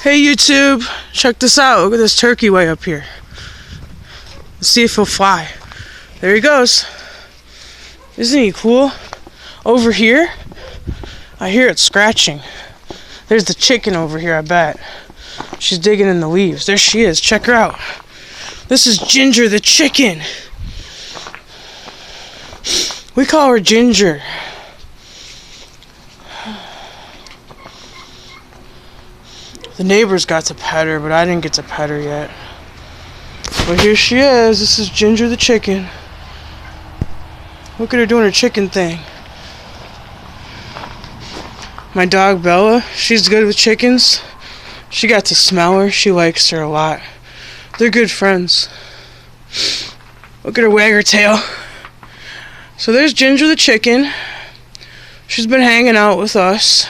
Hey YouTube, check this out. Look at this turkey way up here. Let's see if he'll fly. There he goes. Isn't he cool? Over here, I hear it scratching. There's the chicken over here, I bet. She's digging in the leaves. There she is. Check her out. This is Ginger the chicken. We call her Ginger. The neighbors got to pet her, but I didn't get to pet her yet. But here she is. This is Ginger the chicken. Look at her doing her chicken thing. My dog Bella, she's good with chickens. She got to smell her. She likes her a lot. They're good friends. Look at her wag her tail. So there's Ginger the chicken. She's been hanging out with us.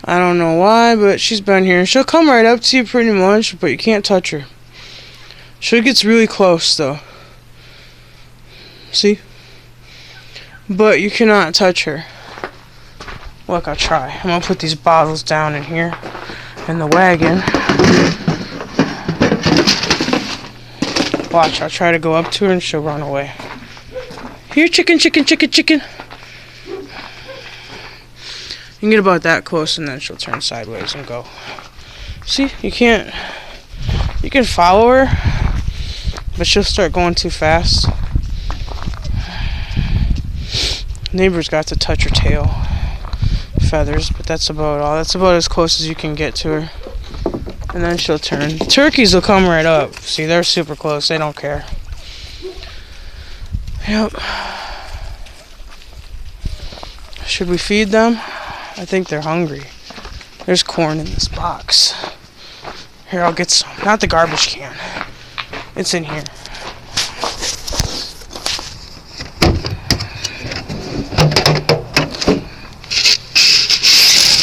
I don't know why, but she's been here. She'll come right up to you pretty much, but you can't touch her. She gets really close, though. See? But you cannot touch her. Look, I'll try. I'm going to put these bottles down in here in the wagon. Watch, I'll try to go up to her and she'll run away. Here, chicken, chicken, chicken, chicken. You can get about that close and then she'll turn sideways and go. See, you can follow her, but she'll start going too fast. Neighbors got to touch her tail feathers, but that's about all. That's about as close as you can get to her. And then she'll turn. Turkeys will come right up. See, they're super close. They don't care. Yep. Should we feed them? I think they're hungry. There's corn in this box. Here, I'll get some. Not the garbage can. It's in here.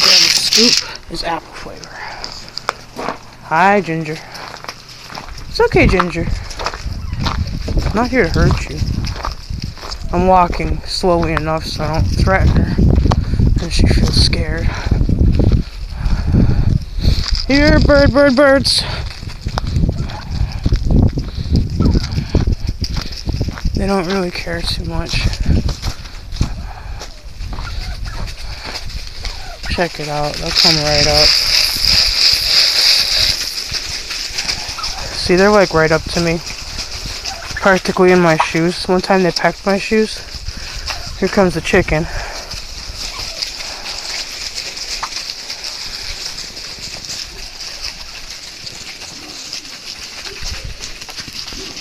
Grab a scoop. Is apple flavor. Hi, Ginger. It's okay, Ginger. I'm not here to hurt you. I'm walking slowly enough so I don't threaten her. And she feels scared. Here, birds. They don't really care too much. Check it out. They'll come right up. See, they're like right up to me. Practically in my shoes. One time they pecked my shoes. Here comes the chicken.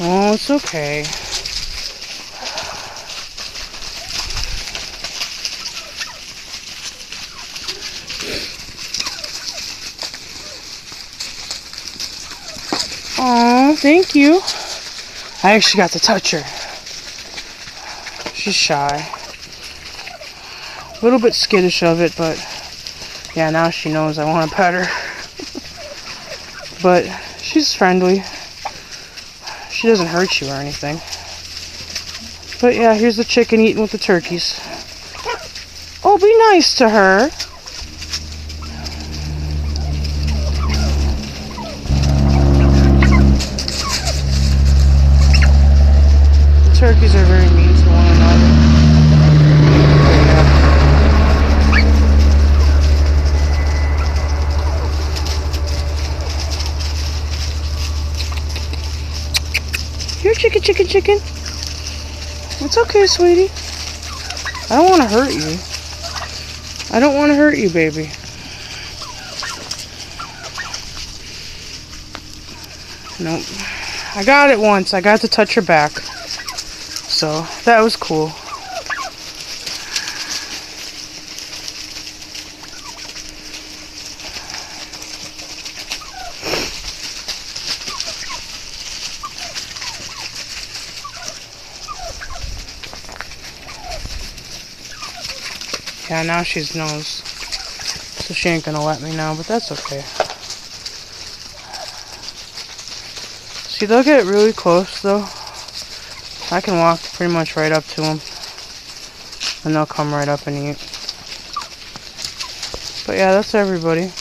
Oh, it's okay. Oh, thank you. I actually got to touch her. She's shy. A little bit skittish of it, but yeah, now she knows I want to pet her. But she's friendly. She doesn't hurt you or anything. But yeah, here's the chicken eating with the turkeys. Oh, be nice to her. The turkeys are very mean to one another. Here, chicken. It's okay, sweetie. I don't want to hurt you. I don't want to hurt you, baby. Nope. I got it once. I got to touch her back. So, that was cool. Yeah, now she knows. So she ain't gonna let me now, but that's okay. See, they'll get really close though. I can walk pretty much right up to them. And they'll come right up and eat. But yeah, that's everybody.